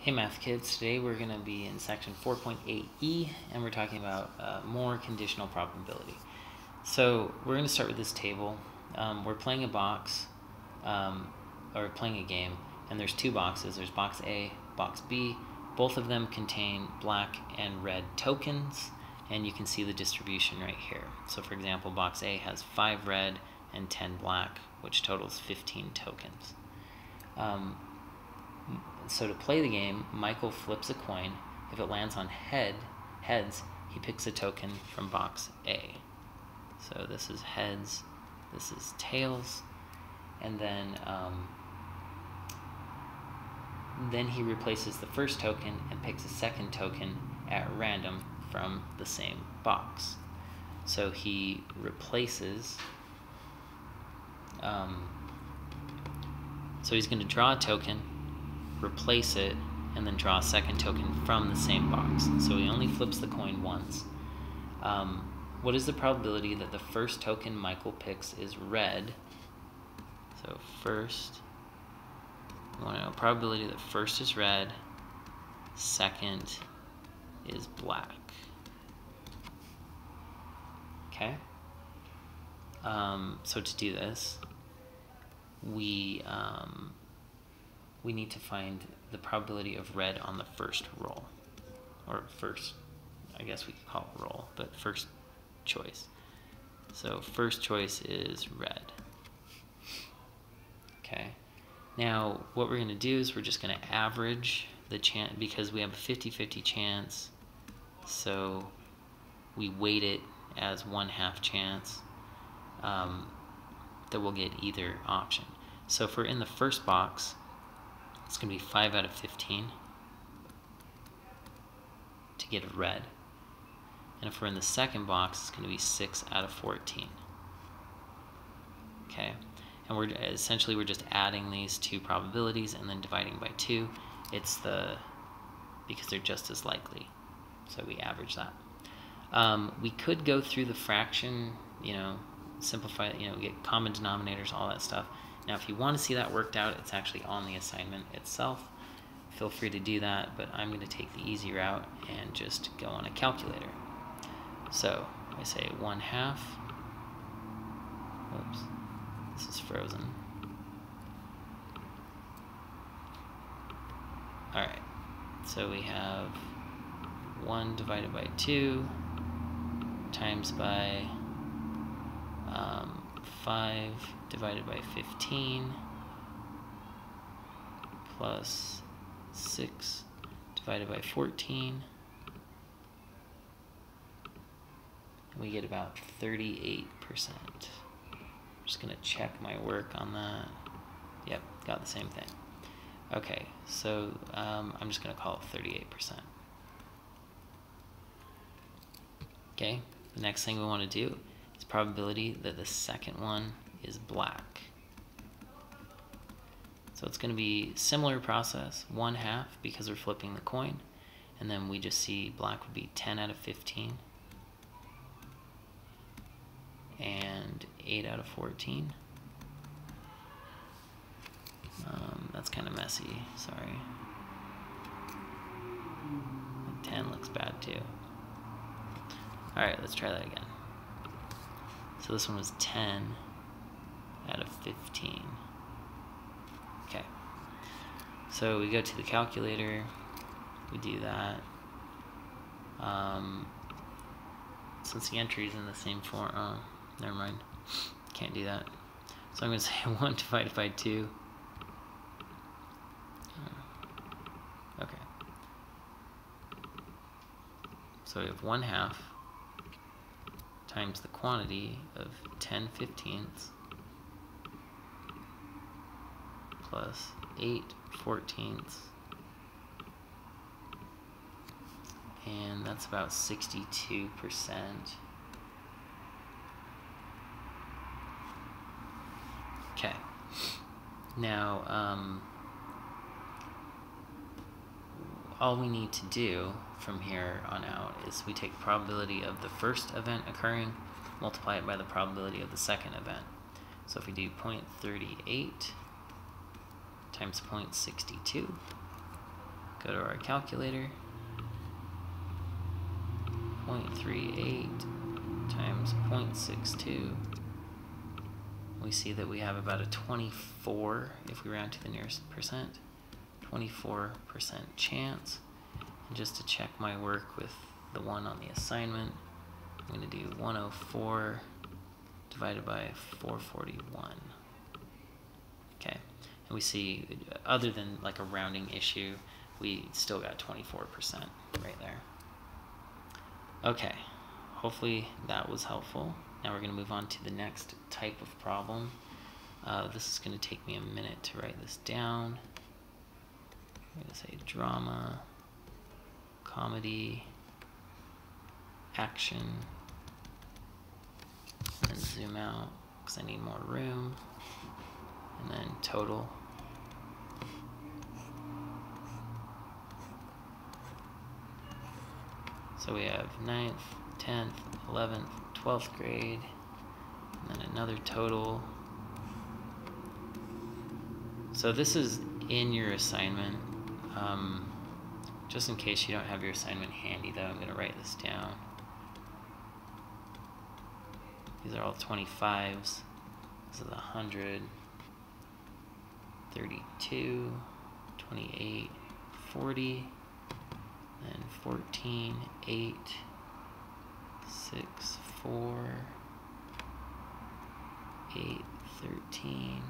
Hey math kids, today we're going to be in section 4.8e and we're talking about more conditional probability. So we're going to start with this table. We're playing a box, or playing a game, and there's two boxes. There's box A, box B. Both of them contain black and red tokens, and you can see the distribution right here. So for example, box A has 5 red and 10 black, which totals 15 tokens. So to play the game, Michael flips a coin. If it lands on heads, he picks a token from box A. So this is heads, this is tails, and then he replaces the first token and picks a second token at random from the same box. So he replaces, so he's going to draw a token, replace it, and then draw a second token from the same box. So he only flips the coin once. What is the probability that the first token Michael picks is red? So first, we want to know probability that first is red, second is black. Okay? So to do this, we need to find the probability of red on the first roll, or first, I guess we could call it roll, but first choice. So first choice is red. Okay. Now what we're going to do is we're just going to average the chance, because we have a 50-50 chance, so we weight it as 1/2 chance that we'll get either option. So if we're in the first box, it's going to be 5 out of 15 to get a red. And if we're in the second box, it's going to be 6 out of 14. Okay? And we're just adding these two probabilities and then dividing by 2. It's because they're just as likely. So we average that. We could go through the fraction, simplify, get common denominators, all that stuff. Now, if you want to see that worked out, it's actually on the assignment itself. Feel free to do that, but I'm going to take the easy route and just go on a calculator. So I say 1/2. Whoops, this is frozen. All right, so we have 1 divided by 2 times by 5 divided by 15 plus 6 divided by 14. And we get about 38%. I'm just going to check my work on that. Yep, got the same thing. Okay, so I'm just going to call it 38%. Okay, the next thing we want to do is probability that the second one is black. So it's going to be similar process, 1/2 because we're flipping the coin, and then we just see black would be 10 out of 15 and 8 out of 14. That's kind of messy, sorry. 10 looks bad too. Alright, let's try that again. So this one was 10 out of 15. Okay. So we go to the calculator, we do that. Since the entry is in the same form, oh, never mind. Can't do that. So I'm going to say 1 divided by 2. Okay. So we have 1/2 times the quantity of 10/15 plus 8/14, and that's about 62%. Okay. Now, all we need to do from here on out is we take the probability of the first event occurring, multiply it by the probability of the second event. So if we do 0.38 times 0.62, Go to our calculator. 0.38 times 0.62. We see that we have about a 24, if we round to the nearest percent, 24% chance. And just to check my work with the one on the assignment, I'm going to do 104 divided by 441. Okay, and we see, other than like a rounding issue, we still got 24% right there. Okay, hopefully that was helpful. Now we're going to move on to the next type of problem. This is going to take me a minute to write this down. I'm going to say drama, comedy, action, and then zoom out because I need more room, and then total. So we have 9th, 10th, 11th, 12th grade, and then another total. So this is in your assignment. Just in case you don't have your assignment handy though, I'm going to write this down. These are all 25s. This is 100, 32, 28, 40, then 14, 8, 6, 4, 8, 13,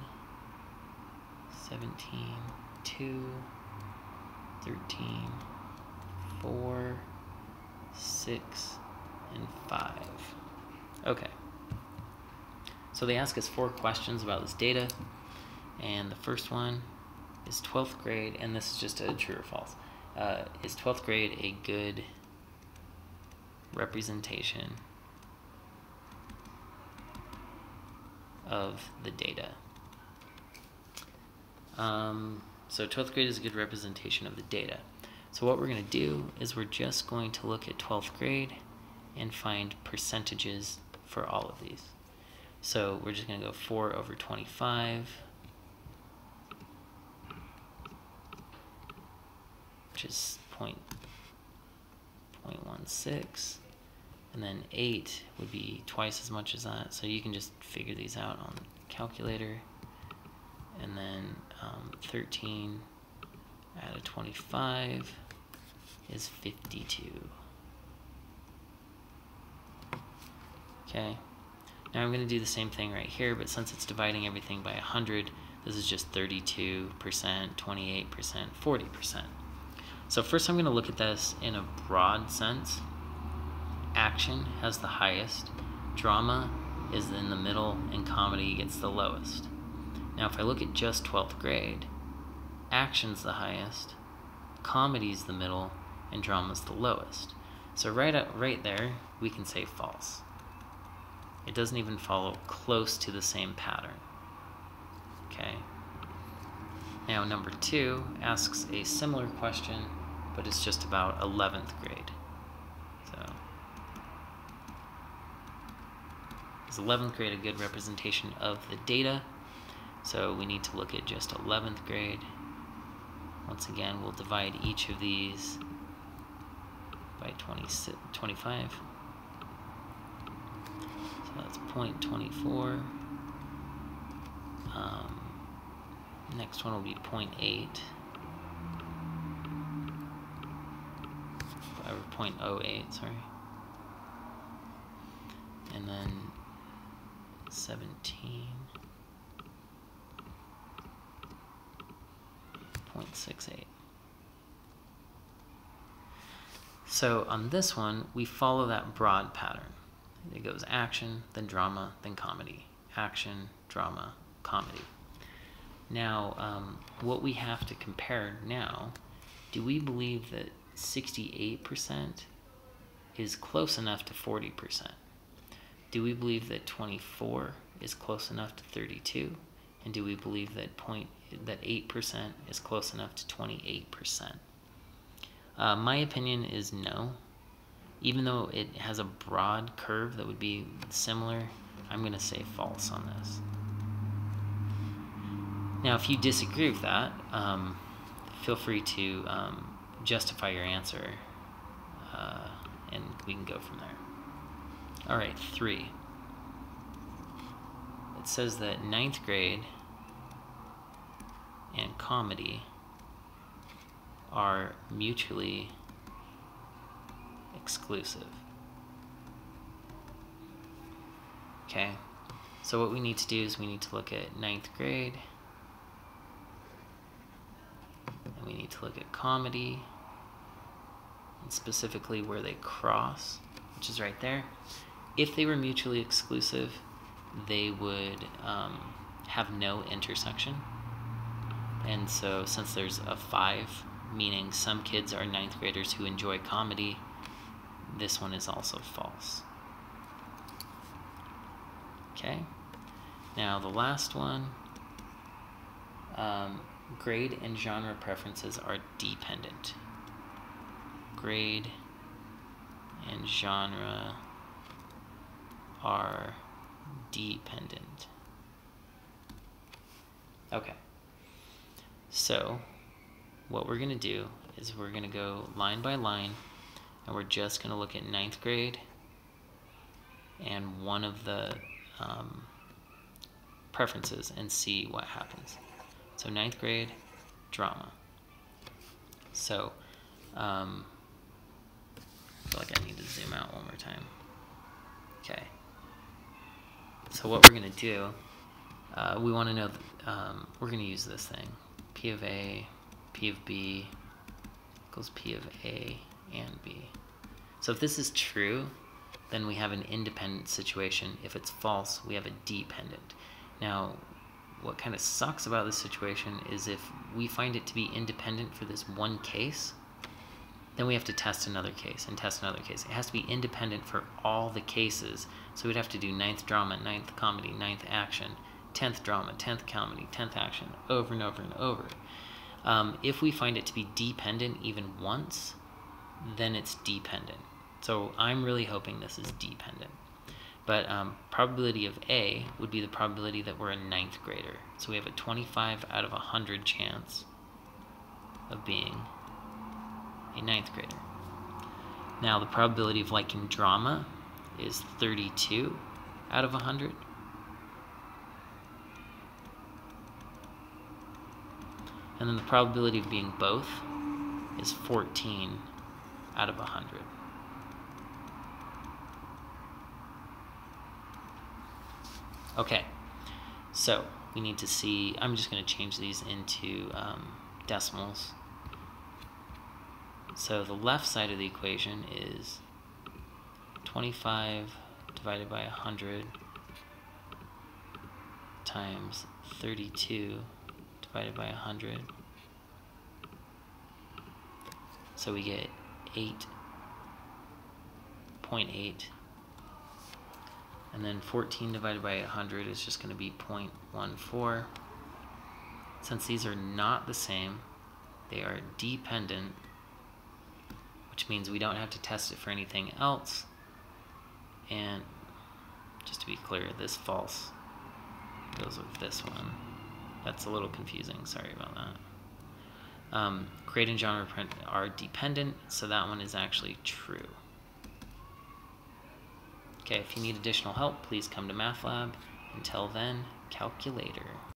17, 2, 13, 4, 6, and 5. Okay. So they ask us 4 questions about this data, and the first one is 12th grade, and this is just a true or false. Is 12th grade a good representation of the data? So 12th grade is a good representation of the data. So what we're going to do is we're just going to look at 12th grade and find percentages for all of these. So we're just going to go 4 over 25, which is 0.16, and then 8 would be twice as much as that. So you can just figure these out on the calculator. And then 13 out of 25 is 52. Okay. Now I'm going to do the same thing right here, but since it's dividing everything by 100, this is just 32%, 28%, 40%. So first I'm going to look at this in a broad sense. Action has the highest, drama is in the middle, and comedy gets the lowest. Now if I look at just 12th grade, action's the highest, comedy's the middle, and drama's the lowest. So right there, we can say false. It doesn't even follow close to the same pattern. Okay. Now number 2 asks a similar question, but it's just about 11th grade. So is 11th grade a good representation of the data? So we need to look at just 11th grade. Once again, we'll divide each of these by 25. So that's 0.24. Next one will be 0.8. Or 0.08, sorry. And then 17. 0.68. So on this one, we follow that broad pattern. It goes action, then drama, then comedy. Action, drama, comedy. Now, what we have to compare now, do we believe that 68% is close enough to 40%? Do we believe that 24 is close enough to 32? And do we believe that 8% is close enough to 28%? My opinion is no. Even though it has a broad curve that would be similar, I'm going to say false on this. Now, if you disagree with that, feel free to justify your answer, and we can go from there. All right, 3. It says that 9th grade and comedy are mutually exclusive. Okay, so what we need to do is we need to look at 9th grade, and we need to look at comedy, and specifically where they cross, which is right there. If they were mutually exclusive, they would have no intersection. And so since there's a 5, meaning some kids are 9th graders who enjoy comedy, this one is also false. Okay, now the last one, grade and genre preferences are dependent. Grade and genre are dependent. Okay, so what we're going to do is we're going to go line by line, and we're just going to look at 9th grade and one of the preferences and see what happens. So 9th grade, drama. So I feel like I need to zoom out one more time. Okay. So what we're going to do, we want to know, we're going to use this thing. P of A, P of B equals P of A and B. So if this is true, then we have an independent situation. If it's false, we have a dependent. Now, what kind of sucks about this situation is if we find it to be independent for this one case, then we have to test another case and test another case. It has to be independent for all the cases. So we'd have to do 9th drama, 9th comedy, 9th action, 10th drama, 10th comedy, 10th action, over and over and over. If we find it to be dependent even once, then it's dependent. So I'm really hoping this is dependent. But probability of A would be the probability that we're a 9th grader. So we have a 25 out of 100 chance of being a 9th grader. Now the probability of liking drama is 32 out of 100. And then the probability of being both is 14 out of 100. Okay, so we need to see, I'm just going to change these into decimals. So the left side of the equation is 25 divided by 100 times 32 divided by 100. So we get 8.8. And then 14 divided by 100 is just going to be 0.14. Since these are not the same, they are dependent, which means we don't have to test it for anything else. And just to be clear, this false goes with this one. That's a little confusing, sorry about that. Grade and genre are dependent, so that one is actually true. Okay, if you need additional help, please come to Math Lab. Until then, calculator.